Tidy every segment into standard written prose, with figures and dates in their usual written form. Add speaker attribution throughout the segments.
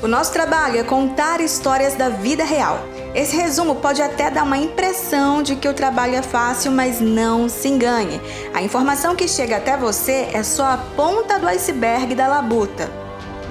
Speaker 1: O nosso trabalho é contar histórias da vida real. Esse resumo pode até dar uma impressão de que o trabalho é fácil, mas não se engane. A informação que chega até você é só a ponta do iceberg da labuta.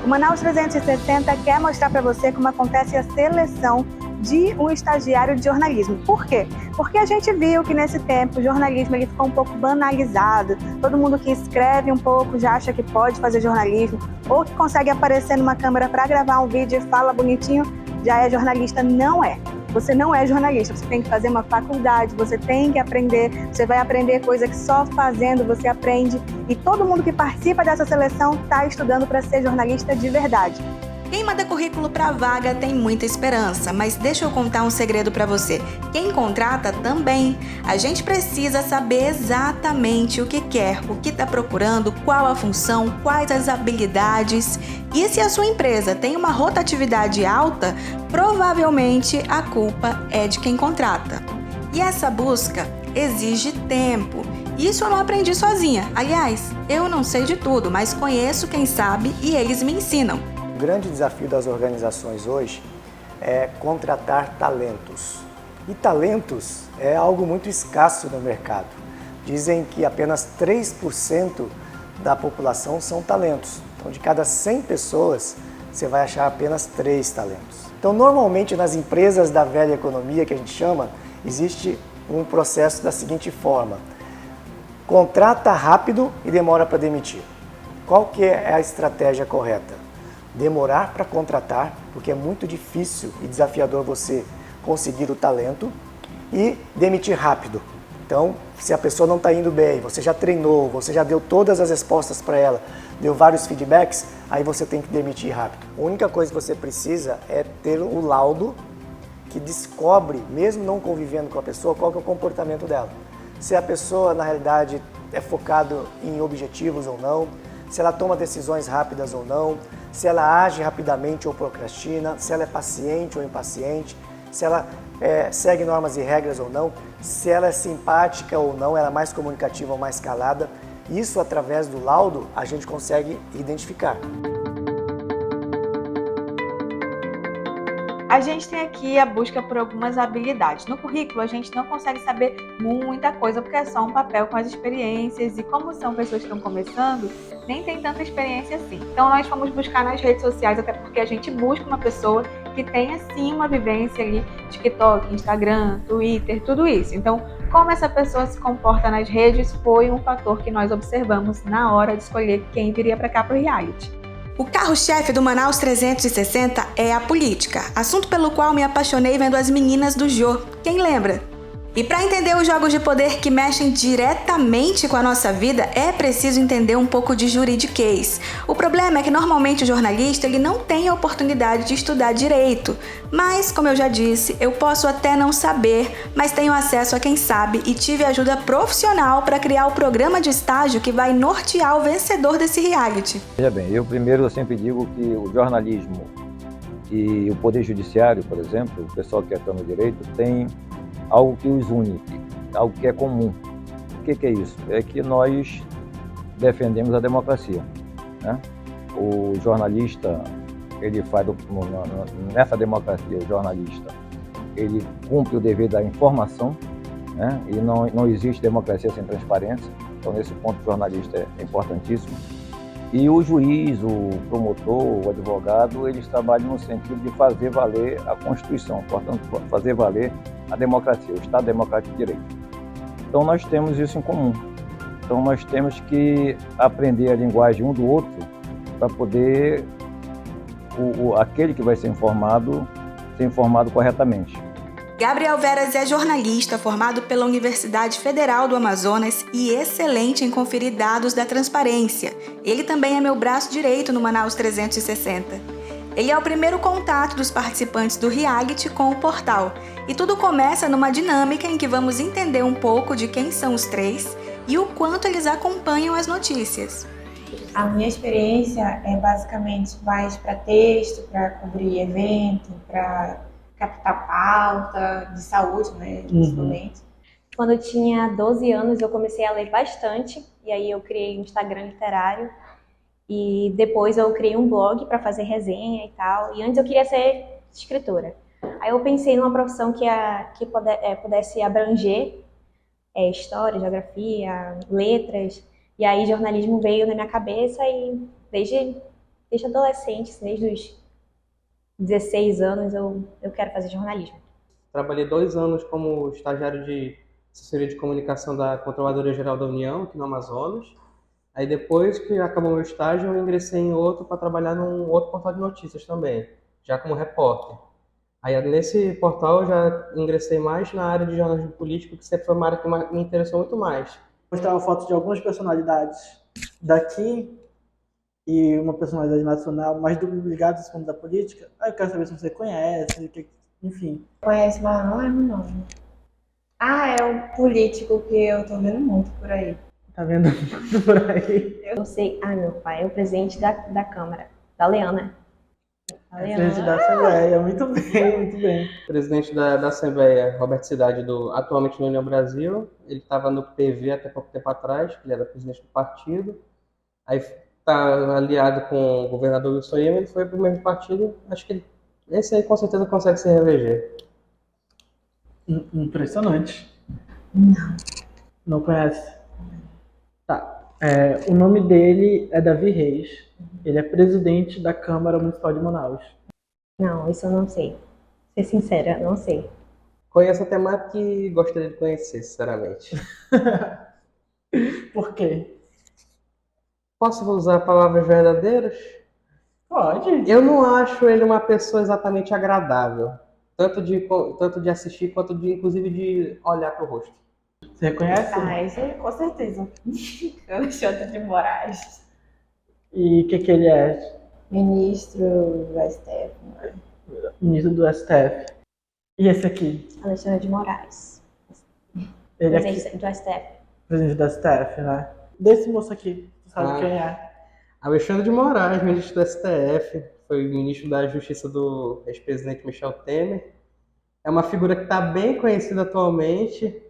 Speaker 2: O Manaus 360 quer mostrar para você como acontece a seleção de um estagiário de jornalismo. Por quê? Porque a gente viu que nesse tempo o jornalismo ele ficou um pouco banalizado. Todo mundo que escreve um pouco já acha que pode fazer jornalismo, ou que consegue aparecer numa câmera para gravar um vídeo e fala bonitinho, já é jornalista. Não é. Você não é jornalista, você tem que fazer uma faculdade, você tem que aprender, você vai aprender coisa que só fazendo você aprende. E todo mundo que participa dessa seleção está estudando para ser jornalista de verdade.
Speaker 1: Quem manda currículo para a vaga tem muita esperança, mas deixa eu contar um segredo para você. Quem contrata também. A gente precisa saber exatamente o que quer, o que está procurando, qual a função, quais as habilidades. E se a sua empresa tem uma rotatividade alta, provavelmente a culpa é de quem contrata. E essa busca exige tempo. Isso eu não aprendi sozinha. Aliás, eu não sei de tudo, mas conheço quem sabe e eles me ensinam.
Speaker 3: O grande desafio das organizações hoje é contratar talentos. E talentos é algo muito escasso no mercado. Dizem que apenas 3% da população são talentos. Então, de cada 100 pessoas, você vai achar apenas 3 talentos. Então, normalmente, nas empresas da velha economia, que a gente chama, existe um processo da seguinte forma. Contrata rápido e demora para demitir. Qual que é a estratégia correta? Demorar para contratar, porque é muito difícil e desafiador você conseguir o talento, e demitir rápido. Então, se a pessoa não está indo bem, você já treinou, você já deu todas as respostas para ela, deu vários feedbacks, aí você tem que demitir rápido. A única coisa que você precisa é ter o laudo que descobre, mesmo não convivendo com a pessoa, qual que é o comportamento dela. Se a pessoa, na realidade, é focado em objetivos ou não, se ela toma decisões rápidas ou não, se ela age rapidamente ou procrastina, se ela é paciente ou impaciente, se ela segue normas e regras ou não, se ela é simpática ou não, ela é mais comunicativa ou mais calada. Isso, através do laudo, a gente consegue identificar.
Speaker 2: A gente tem aqui a busca por algumas habilidades. No currículo, a gente não consegue saber muita coisa, porque é só um papel com as experiências, e como são pessoas que estão começando, nem tem tanta experiência assim. Então, nós fomos buscar nas redes sociais, até porque a gente busca uma pessoa que tenha, sim, uma vivência ali, TikTok, Instagram, Twitter, tudo isso. Então, como essa pessoa se comporta nas redes foi um fator que nós observamos na hora de escolher quem viria para cá para o reality.
Speaker 1: O carro-chefe do Manaus 360 é a política, assunto pelo qual me apaixonei vendo as meninas do Jô. Quem lembra? E para entender os jogos de poder que mexem diretamente com a nossa vida, é preciso entender um pouco de juridiquês. O problema é que normalmente o jornalista ele não tem a oportunidade de estudar direito. Mas, como eu já disse, eu posso até não saber, mas tenho acesso a quem sabe e tive ajuda profissional para criar o programa de estágio que vai nortear o vencedor desse reality.
Speaker 4: Veja bem, eu sempre digo que o jornalismo e o poder judiciário, por exemplo, o pessoal que atua no direito, tem algo que os une, algo que é comum. O que é isso? É que nós defendemos a democracia, né? O jornalista, ele faz, nessa democracia, o jornalista, ele cumpre o dever da informação, né? E não existe democracia sem transparência. Então, nesse ponto, o jornalista é importantíssimo. E o juiz, o promotor, o advogado, eles trabalham no sentido de fazer valer a Constituição, portanto, fazer valer a democracia, o Estado Democrático de Direito. Então, nós temos isso em comum. Então, nós temos que aprender a linguagem um do outro para poder aquele que vai ser informado corretamente.
Speaker 1: Gabriel Veras é jornalista formado pela Universidade Federal do Amazonas e excelente em conferir dados da transparência. Ele também é meu braço direito no Manaus 360. Ele é o primeiro contato dos participantes do reality com o portal. E tudo começa numa dinâmica em que vamos entender um pouco de quem são os três e o quanto eles acompanham as notícias.
Speaker 5: A minha experiência é basicamente mais para texto, para cobrir evento, para captar pauta de saúde, né, principalmente. Quando eu tinha 12 anos, eu comecei a ler bastante, e aí eu criei um Instagram literário, E depois eu criei um blog para fazer resenha e tal. E antes eu queria ser escritora. Aí eu pensei numa profissão que pudesse abranger história, geografia, letras. E aí jornalismo veio na minha cabeça e desde adolescente, assim, desde os 16 anos, eu quero fazer jornalismo.
Speaker 6: Trabalhei 2 anos como estagiário de assessoria de comunicação da Controladoria Geral da União, aqui no Amazonas. Aí depois que acabou meu estágio, eu ingressei em outro para trabalhar num outro portal de notícias também, já como repórter. Aí nesse portal eu já ingressei mais na área de jornalismo político, que sempre foi uma área que me interessou muito mais.
Speaker 7: Mostrava fotos de algumas personalidades daqui e uma personalidade nacional, mais ligadas ao mundo da política. Aí eu quero saber se você conhece, enfim.
Speaker 5: Conhece, mas não lembro o nome. Ah, é o político que eu tô vendo muito por aí.
Speaker 7: Tá vendo muito por aí?
Speaker 5: Eu sei. Ah, meu pai é o presidente da Câmara, da Leana.
Speaker 7: Presidente da Assembleia, muito bem, muito bem.
Speaker 6: Presidente da Assembleia, Roberto Cidade, atualmente no União Brasil. Ele estava no PV até pouco tempo atrás, ele era presidente do partido. Aí está aliado com o governador Wilson Lima, ele foi para o mesmo partido. Acho que esse aí com certeza consegue se reeleger.
Speaker 7: Impressionante. Não conhece? Tá. O nome dele é Davi Reis. Ele é presidente da Câmara Municipal de Manaus.
Speaker 5: Não, isso eu não sei. Ser sincera, não sei.
Speaker 6: Conheço até mais que gostaria de conhecer, sinceramente.
Speaker 7: Por quê?
Speaker 6: Posso usar palavras verdadeiras?
Speaker 7: Pode.
Speaker 6: Eu não acho ele uma pessoa exatamente agradável. Tanto de assistir, quanto inclusive de olhar para o rosto.
Speaker 7: Você reconhece?
Speaker 5: Ah, isso aí, com certeza. Alexandre de Moraes.
Speaker 7: E o que ele é?
Speaker 5: Ministro do STF.
Speaker 7: Ministro do STF. E esse aqui?
Speaker 5: Alexandre de Moraes.
Speaker 7: Ele aqui,
Speaker 5: Presidente do STF.
Speaker 7: presidente do STF, né? Desse moço aqui, tu sabe quem é?
Speaker 6: Alexandre de Moraes, ministro do STF, foi ministro da Justiça do ex-presidente Michel Temer. É uma figura que está bem conhecida atualmente,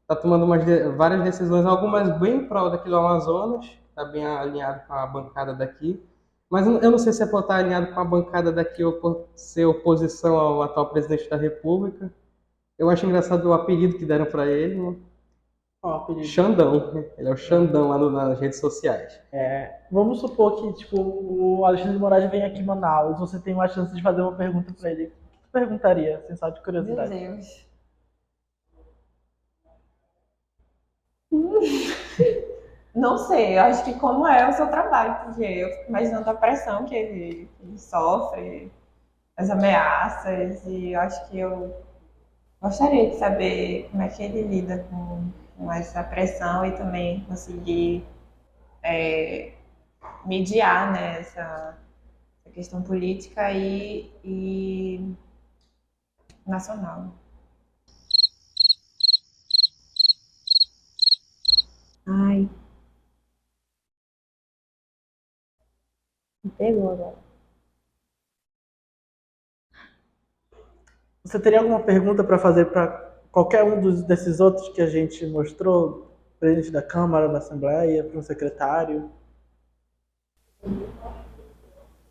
Speaker 6: está tomando várias decisões, algumas bem em prol daqui do Amazonas, está bem alinhado com a bancada daqui. Mas eu não sei se é por estar alinhado com a bancada daqui ou por ser oposição ao atual presidente da República. Eu acho engraçado o apelido que deram para ele, né? Xandão. Ele é o Xandão lá nas redes sociais.
Speaker 7: Vamos supor que tipo, o Alexandre de Moraes vem aqui em Manaus, você tem uma chance de fazer uma pergunta para ele. O que tu perguntaria, assim, só de curiosidade?
Speaker 5: Meu Deus. Não sei, eu acho que como é o seu trabalho, porque eu fico imaginando a pressão que ele sofre, as ameaças, e eu acho que eu gostaria de saber como é que ele lida com essa pressão e também conseguir mediar, né, essa questão política e nacional. Ai. Me pegou agora.
Speaker 7: Você teria alguma pergunta para fazer para qualquer um desses outros que a gente mostrou? Presidente da Câmara, da Assembleia, para um secretário?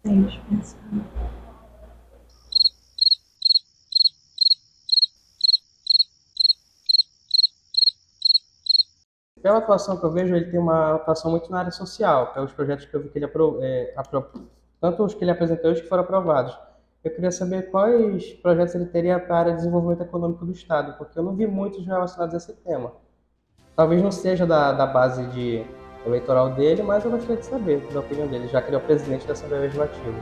Speaker 5: Deixa eu pensar.
Speaker 6: Pela atuação que eu vejo, ele tem uma atuação muito na área social, pelos projetos que eu vi que ele tanto os que ele apresentou e os que foram aprovados. Eu queria saber quais projetos ele teria para a área de desenvolvimento econômico do Estado, porque eu não vi muitos relacionados a esse tema. Talvez não seja da base eleitoral dele, mas eu gostaria de saber da opinião dele, já que ele é o presidente da Assembleia Legislativa.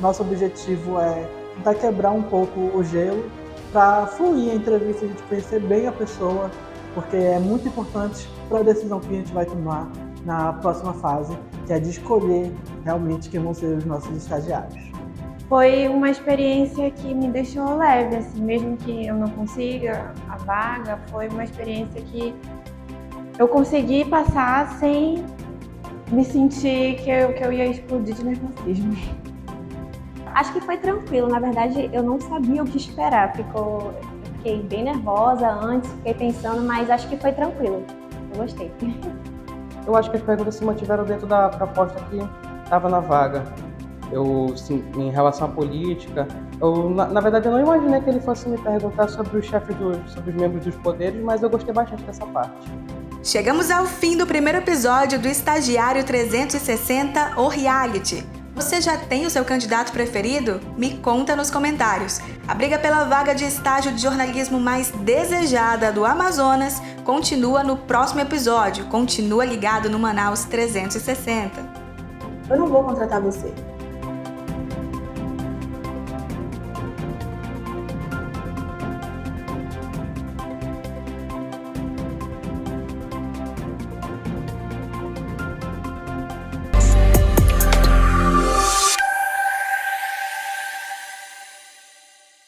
Speaker 7: Nosso objetivo é tentar quebrar um pouco o gelo para fluir a entrevista, a gente conhecer bem a pessoa, porque é muito importante para a decisão que a gente vai tomar na próxima fase, que é de escolher realmente quem vão ser os nossos estagiários.
Speaker 5: Foi uma experiência que me deixou leve, assim, mesmo que eu não consiga a vaga, foi uma experiência que eu consegui passar sem me sentir que eu ia explodir de nervosismo. Acho que foi tranquilo, na verdade eu não sabia o que esperar, eu fiquei bem nervosa antes, fiquei pensando, mas acho que foi tranquilo, eu gostei.
Speaker 6: Eu acho que as perguntas se mantiveram dentro da proposta que estava na vaga. Eu, assim, em relação à política, na verdade eu não imaginei que ele fosse me perguntar sobre os chefes, sobre os membros dos poderes, mas eu gostei bastante dessa parte.
Speaker 1: Chegamos ao fim do primeiro episódio do Estagiário 360, o reality. Você já tem o seu candidato preferido? Me conta nos comentários. A briga pela vaga de estágio de jornalismo mais desejada do Amazonas continua no próximo episódio. Continua ligado no Manaus 360.
Speaker 2: Eu não vou contratar você.